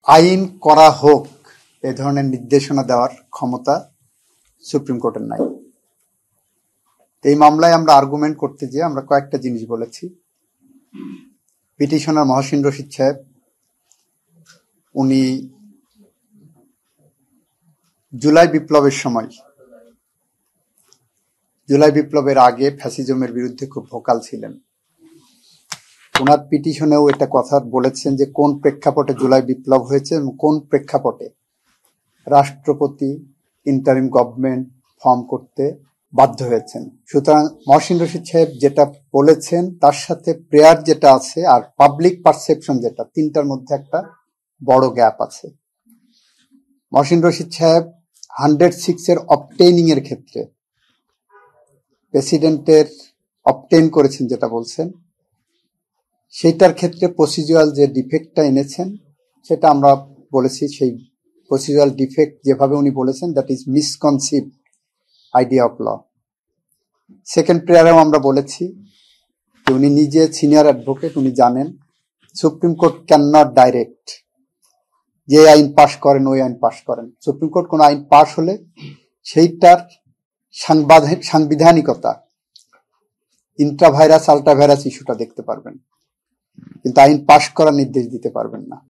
আইন করা হোক এ ধরনের নির্দেশনা দেওয়ার ক্ষমতা সুপ্রিম কোর্টের নাই। এই মামলায় আমরা আর্গুমেন্ট করতে গিয়ে আমরা কয়েকটা জিনিস বলেছি। পিটিশনার মহসিন রশিদ সাহেব উনি জুলাই বিপ্লবের আগে ফ্যাসিজমের বিরুদ্ধে খুব ভোকাল ছিলেন। ওনার পিটিশনেও এটা কথা বলেছেন যে কোন প্রেক্ষাপটে জুলাই বিপ্লব হয়েছে এবং কোন প্রেক্ষাপটে রাষ্ট্রপতি ইন্টারিম গভর্নমেন্ট ফর্ম করতে বাধ্য হয়েছেন। সুতরাং মহসিন রশিদ সাহেব যেটা বলেছেন তার সাথে প্রেয়ার যেটা আছে আর পাবলিক পারসেপশন যেটা, তিনটার মধ্যে একটা বড় গ্যাপ আছে। মহসিন রশিদ সাহেব 106 এর অবটেইনিং এর ক্ষেত্রে প্রেসিডেন্টের অবটেইন করেছেন যেটা বলছেন, সেটার ক্ষেত্রে প্রসিডিউরাল যে ডিফেক্টটা এনেছেন সেটা আমরা বলেছি, সেই প্রসিডিউরাল ডিফেক্ট যেভাবে উনি বলেছেন that is misconceived idea of law. Second প্রেয়ারেও আমরা বলেছি যে উনি নিজে সিনিয়র অ্যাডভোকেট, উনি জানেন supreme court can not direct যে আইন পাশ করেন ওই আইন পাশ করেন। সুপ্রিম কোর্ট কোন আইন পাশ হলে সেইটার সাংবিধানিকতা, ইন্ট্রাভাইরাস আল্ট্রাভাইরাস ইস্যুটা দেখতে পারবেন, কিন্তু আইন পাশ করার নির্দেশ দিতে পারবেন না।